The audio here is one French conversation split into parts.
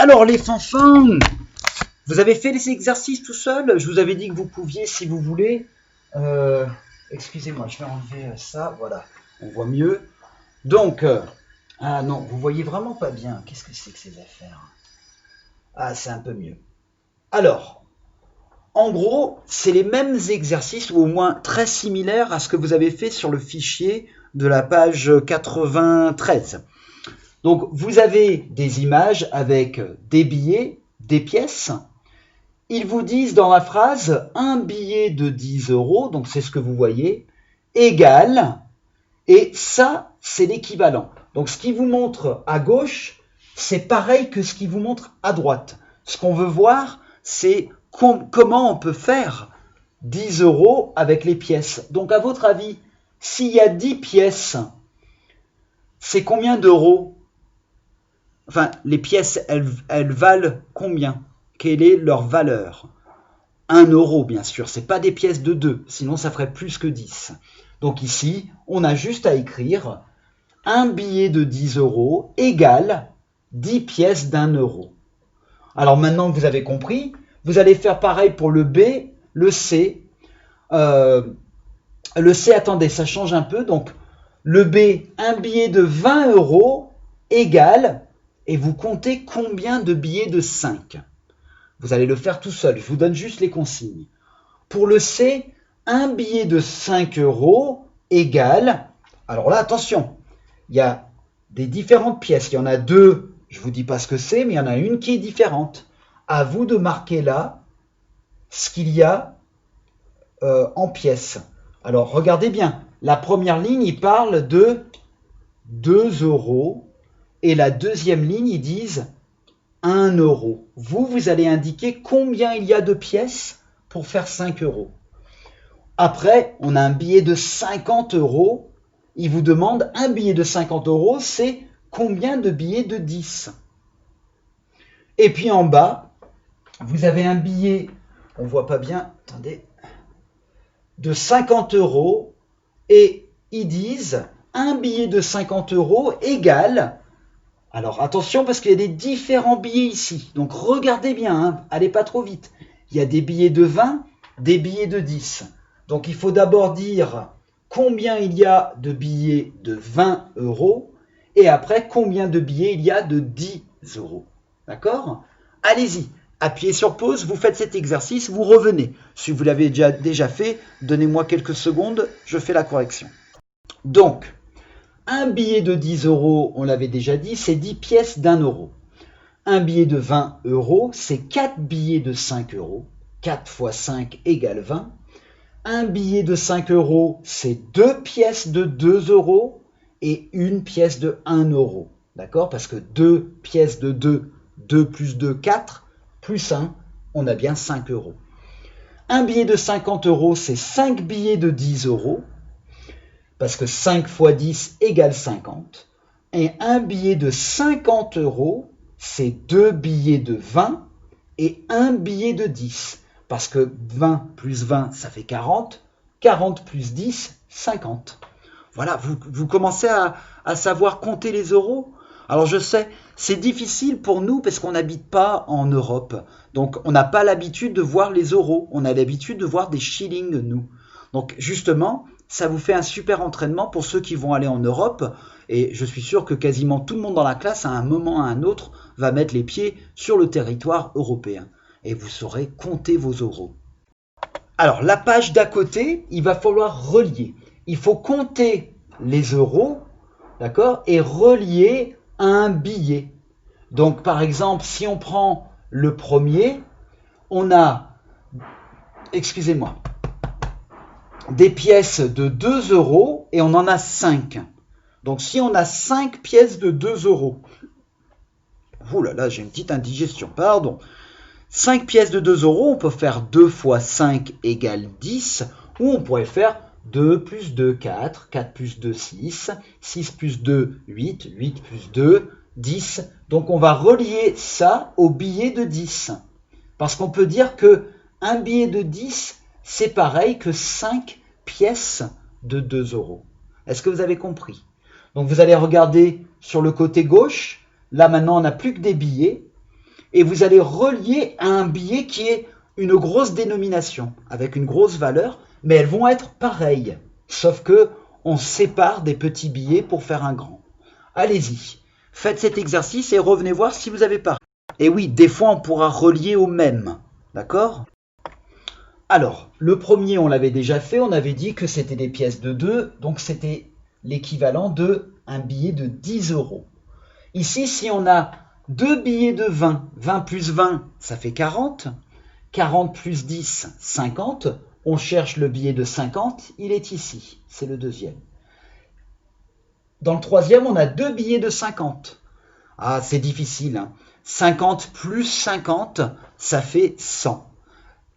Alors les fanfins, vous avez fait les exercices tout seul? Je vous avais dit que vous pouviez si vous voulez. Excusez-moi, je vais enlever ça, voilà, on voit mieux. Donc, ah non, vous voyez vraiment pas bien. Qu'est-ce que c'est que ces affaires? Ah, c'est un peu mieux. Alors, en gros, c'est les mêmes exercices, ou au moins très similaires à ce que vous avez fait sur le fichier de la page 93. Donc, vous avez des images avec des billets, des pièces. Ils vous disent dans la phrase, un billet de 10 euros, donc c'est ce que vous voyez, égale, et ça, c'est l'équivalent. Donc, ce qui vous montre à gauche, c'est pareil que ce qui vous montre à droite. Ce qu'on veut voir, c'est comment on peut faire 10 euros avec les pièces. Donc, à votre avis, s'il y a 10 pièces, c'est combien d'euros? Enfin, les pièces, elles valent combien? Quelle est leur valeur? 1 euro, bien sûr. Ce n'est pas des pièces de 2, sinon ça ferait plus que 10. Donc ici, on a juste à écrire un billet de 10 euros égale 10 pièces d'1 euro. Alors maintenant que vous avez compris, vous allez faire pareil pour le B, le C. Le C, attendez, ça change un peu. Donc le B, un billet de 20 euros égale, et vous comptez combien de billets de 5. Vous allez le faire tout seul, je vous donne juste les consignes. Pour le C, un billet de 5 euros égale, alors là, attention, il y a des différentes pièces. Il y en a deux, je ne vous dis pas ce que c'est, mais il y en a une qui est différente. À vous de marquer là ce qu'il y a en pièces. Alors, regardez bien. La première ligne, il parle de 2 euros. Et la deuxième ligne, ils disent 1 euro. Vous allez indiquer combien il y a de pièces pour faire 5 euros. Après, on a un billet de 50 euros. Il vous demande, un billet de 50 euros, c'est combien de billets de 10? Et puis en bas, vous avez un billet, on ne voit pas bien, attendez, de 50 euros. Et ils disent, un billet de 50 euros égale... Alors attention parce qu'il y a des différents billets ici. Donc regardez bien, hein, allez pas trop vite. Il y a des billets de 20, des billets de 10. Donc il faut d'abord dire combien il y a de billets de 20 euros et après combien de billets il y a de 10 euros. D'accord? Allez-y, appuyez sur pause, vous faites cet exercice, vous revenez. Si vous l'avez déjà fait, donnez-moi quelques secondes, je fais la correction. Donc, un billet de 10 euros, on l'avait déjà dit, c'est 10 pièces d'1 euro. Un billet de 20 euros, c'est 4 billets de 5 euros. 4 fois 5 égale 20. Un billet de 5 euros, c'est 2 pièces de 2 euros et une pièce de 1 euro. D'accord? Parce que 2 pièces de 2, 2 plus 2, 4, plus 1, on a bien 5 euros. Un billet de 50 euros, c'est 5 billets de 10 euros. Parce que 5 fois 10 égale 50. Et un billet de 50 euros, c'est 2 billets de 20 et un billet de 10. Parce que 20 plus 20, ça fait 40. 40 plus 10, 50. Voilà, vous commencez à savoir compter les euros. Alors je sais, c'est difficile pour nous parce qu'on n'habite pas en Europe. Donc on n'a pas l'habitude de voir les euros. On a l'habitude de voir des shillings, nous. Donc justement, ça vous fait un super entraînement pour ceux qui vont aller en Europe. Et je suis sûr que quasiment tout le monde dans la classe, à un moment ou à un autre, va mettre les pieds sur le territoire européen. Et vous saurez compter vos euros. Alors, la page d'à côté, il va falloir relier. Il faut compter les euros, d'accord, et relier à un billet. Donc, par exemple, si on prend le premier, on a, excusez-moi, des pièces de 2 euros et on en a 5. Donc si on a 5 pièces de 2 euros, ouh là là, j'ai une petite indigestion, pardon. 5 pièces de 2 euros, on peut faire 2 fois 5 égale 10, ou on pourrait faire 2 plus 2, 4, 4 plus 2, 6, 6 plus 2, 8, 8 plus 2, 10. Donc on va relier ça au billet de 10. Parce qu'on peut dire que un billet de 10, c'est pareil que 5 pièces de 2 euros. Est-ce que vous avez compris? Donc vous allez regarder sur le côté gauche. Là maintenant, on n'a plus que des billets. et vous allez relier à un billet qui est une grosse dénomination, avec une grosse valeur, mais elles vont être pareilles, sauf que on sépare des petits billets pour faire un grand. Allez-y, faites cet exercice et revenez voir si vous avez pas. Et oui, des fois on pourra relier au même, d'accord? Alors, le premier on l'avait déjà fait, on avait dit que c'était des pièces de 2, donc c'était l'équivalent de un billet de 10 euros. Ici, si on a deux billets de 20, 20 plus 20, ça fait 40, 40 plus 10, 50, on cherche le billet de 50, il est ici, c'est le deuxième. Dans le troisième, on a deux billets de 50. Ah, c'est difficile, hein. 50 plus 50, ça fait 100.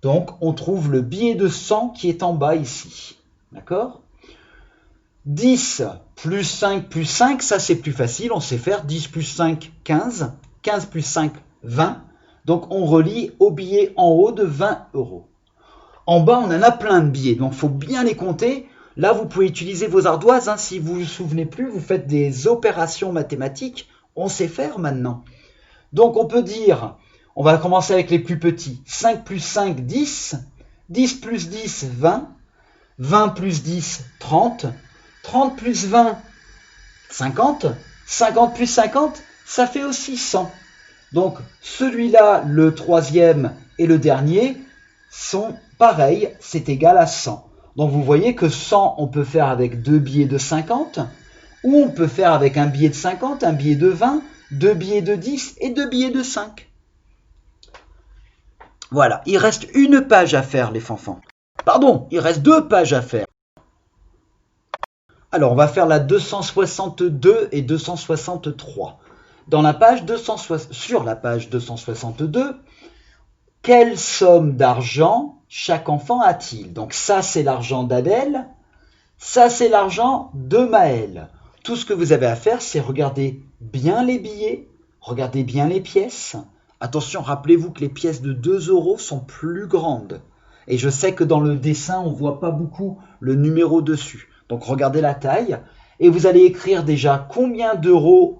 Donc, on trouve le billet de 100 qui est en bas ici. D'accord? 10 plus 5 plus 5, ça c'est plus facile, on sait faire. 10 plus 5, 15. 15 plus 5, 20. Donc, on relie au billet en haut de 20 euros. En bas, on en a plein de billets, donc il faut bien les compter. Là, vous pouvez utiliser vos ardoises, hein. Si vous ne vous souvenez plus, vous faites des opérations mathématiques. On sait faire maintenant. Donc, on peut dire, on va commencer avec les plus petits. 5 plus 5, 10. 10 plus 10, 20. 20 plus 10, 30. 30 plus 20, 50. 50 plus 50, ça fait aussi 100. Donc, celui-là, le troisième et le dernier, sont pareils, c'est égal à 100. Donc, vous voyez que 100, on peut faire avec deux billets de 50, ou on peut faire avec un billet de 50, un billet de 20, deux billets de 10 et deux billets de 5. Voilà, il reste une page à faire, les fanfans. Pardon, il reste deux pages à faire. Alors, on va faire la 262 et 263. Sur la page 262, quelle somme d'argent chaque enfant a-t-il? Donc ça, c'est l'argent d'Adèle. Ça, c'est l'argent de Maël. Tout ce que vous avez à faire, c'est regarder bien les billets, regarder bien les pièces. Attention, rappelez-vous que les pièces de 2 euros sont plus grandes. Et je sais que dans le dessin, on ne voit pas beaucoup le numéro dessus. Donc regardez la taille et vous allez écrire déjà combien d'euros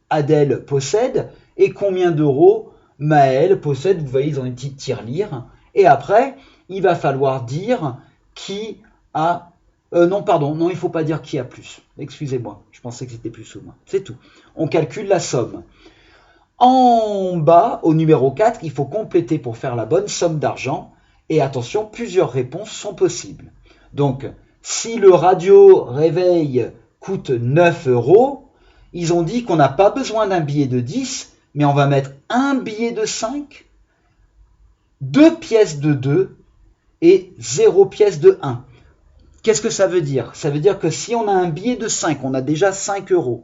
Adèle possède et combien d'euros Maël possède. Vous voyez, ils ont une petite tirelire. Et après, il va falloir dire qui a... non, il ne faut pas dire qui a plus. Excusez-moi, je pensais que c'était plus ou moins. C'est tout. On calcule la somme. En bas, au numéro 4, il faut compléter pour faire la bonne somme d'argent. Et attention, plusieurs réponses sont possibles. Donc, si le radio réveil coûte 9 euros, ils ont dit qu'on n'a pas besoin d'un billet de 10, mais on va mettre un billet de 5, deux pièces de 2 et 0 pièce de 1. Qu'est-ce que ça veut dire? Ça veut dire que si on a un billet de 5, on a déjà 5 euros.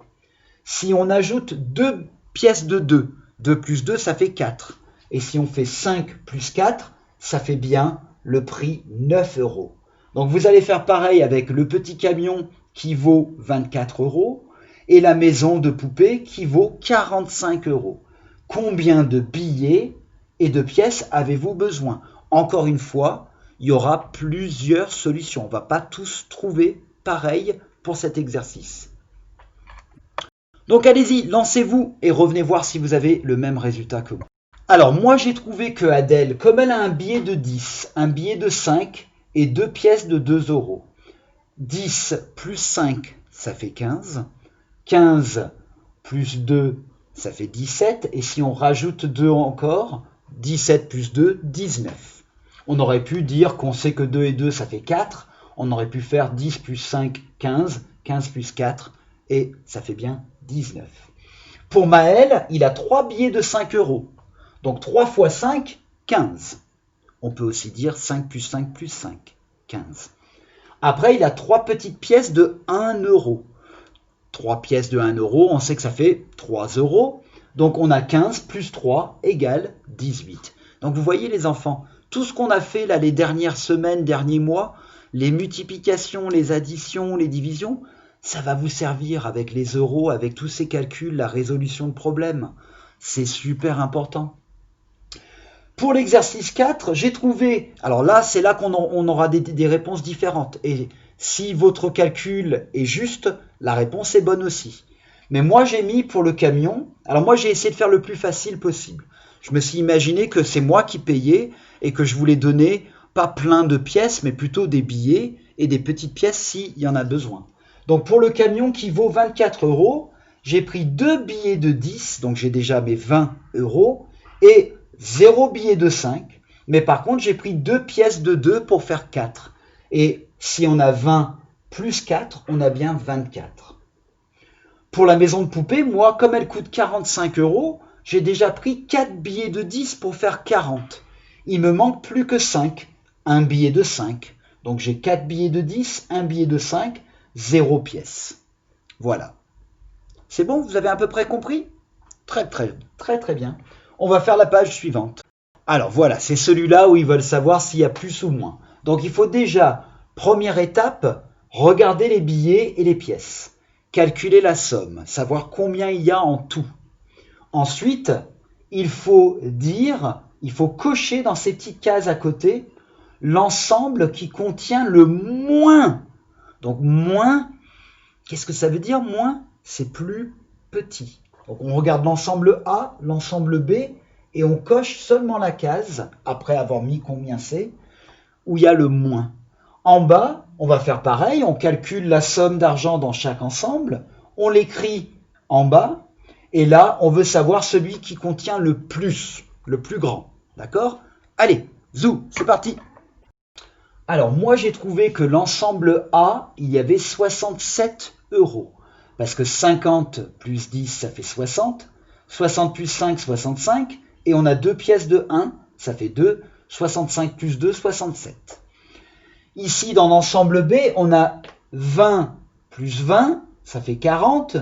Si on ajoute deux pièces de 2, 2 plus 2, ça fait 4. Et si on fait 5 plus 4, ça fait bien le prix 9 euros. Donc vous allez faire pareil avec le petit camion qui vaut 24 euros et la maison de poupée qui vaut 45 euros. Combien de billets et de pièces avez-vous besoin? Encore une fois, il y aura plusieurs solutions. On ne va pas tous trouver pareil pour cet exercice. Donc allez-y, lancez-vous et revenez voir si vous avez le même résultat que moi. Alors moi j'ai trouvé que Adèle, comme elle a un billet de 10, un billet de 5 et deux pièces de 2 euros, 10 plus 5, ça fait 15. 15 plus 2, ça fait 17. Et si on rajoute 2 encore, 17 plus 2, 19. On aurait pu dire qu'on sait que 2 et 2, ça fait 4. On aurait pu faire 10 plus 5, 15. 15 plus 4, et ça fait bien 19. Pour Maël, il a 3 billets de 5 euros. Donc 3 fois 5, 15. On peut aussi dire 5 plus 5 plus 5, 15. Après, il a 3 petites pièces de 1 euro. 3 pièces de 1 euro, on sait que ça fait 3 euros. Donc on a 15 plus 3 égale 18. Donc vous voyez les enfants, tout ce qu'on a fait là les dernières semaines, derniers mois, les multiplications, les additions, les divisions, ça va vous servir avec les euros, avec tous ces calculs, la résolution de problèmes. C'est super important. Pour l'exercice 4, j'ai trouvé, alors là c'est là qu'on aura des réponses différentes. Et si votre calcul est juste, la réponse est bonne aussi. Mais moi, j'ai mis pour le camion, alors moi, j'ai essayé de faire le plus facile possible. Je me suis imaginé que c'est moi qui payais et que je voulais donner pas plein de pièces, mais plutôt des billets et des petites pièces s'il y en a besoin. Donc pour le camion qui vaut 24 €, j'ai pris 2 billets de 10, donc j'ai déjà mes 20 € et 0 billet de 5. Mais par contre, j'ai pris 2 pièces de 2 pour faire 4. Et si on a 20 plus 4, on a bien 24. Pour la maison de poupée, moi, comme elle coûte 45 €, j'ai déjà pris 4 billets de 10 pour faire 40. Il me manque plus que 5. Un billet de 5. Donc j'ai 4 billets de 10, un billet de 5, 0 pièce. Voilà. C'est bon, vous avez à peu près compris? Très bien. On va faire la page suivante. Alors voilà, c'est celui-là où ils veulent savoir s'il y a plus ou moins. Donc il faut déjà, première étape, regarder les billets et les pièces. Calculer la somme, savoir combien il y a en tout. Ensuite, il faut cocher dans ces petites cases à côté l'ensemble qui contient le moins. Donc moins, qu'est-ce que ça veut dire moins? C'est plus petit. Donc on regarde l'ensemble A, l'ensemble B, et on coche seulement la case, après avoir mis combien c'est, où il y a le moins. En bas, on va faire pareil, on calcule la somme d'argent dans chaque ensemble, on l'écrit en bas, et là, on veut savoir celui qui contient le plus grand. D'accord? Allez, zou, c'est parti! Alors, moi, j'ai trouvé que l'ensemble A, il y avait 67 €. Parce que 50 plus 10, ça fait 60. 60 plus 5, 65. Et on a 2 pièces de 1, ça fait 2. 65 plus 2, 67. Ici, dans l'ensemble B, on a 20 plus 20, ça fait 40.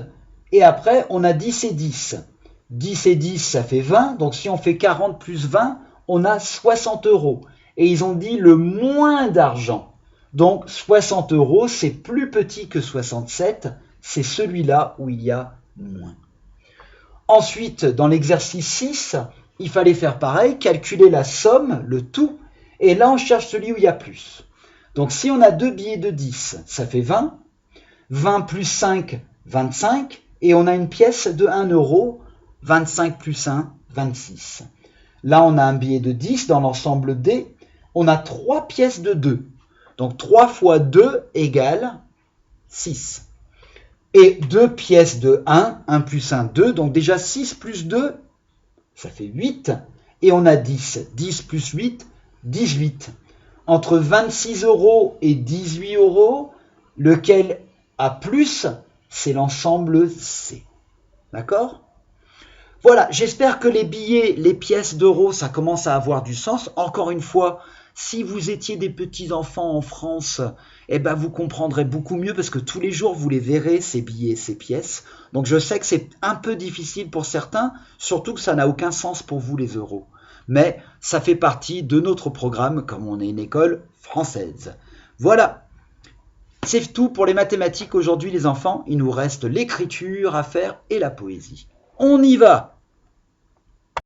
Et après, on a 10 et 10. 10 et 10, ça fait 20. Donc, si on fait 40 plus 20, on a 60 €. Et ils ont dit le moins d'argent. Donc 60 €, c'est plus petit que 67, c'est celui-là où il y a moins. Ensuite, dans l'exercice 6, il fallait faire pareil, calculer la somme, le tout, et là on cherche celui où il y a plus. Donc si on a 2 billets de 10, ça fait 20, 20 plus 5, 25, et on a une pièce de 1 €, 25 plus 1, 26. Là on a un billet de 10 dans l'ensemble D, on a 3 pièces de 2. Donc 3 fois 2 égale 6. Et 2 pièces de 1, 1 plus 1, 2. Donc déjà 6 plus 2, ça fait 8. Et on a 10. 10 plus 8, 18. Entre 26 € et 18 €, lequel a plus, c'est l'ensemble C. D'accord ? Voilà, j'espère que les billets, les pièces d'euros, ça commence à avoir du sens. Encore une fois, si vous étiez des petits-enfants en France, eh ben vous comprendrez beaucoup mieux parce que tous les jours, vous les verrez, ces billets, ces pièces. Donc je sais que c'est un peu difficile pour certains, surtout que ça n'a aucun sens pour vous, les euros. Mais ça fait partie de notre programme, comme on est une école française. Voilà, c'est tout pour les mathématiques aujourd'hui, les enfants. Il nous reste l'écriture à faire et la poésie. On y va!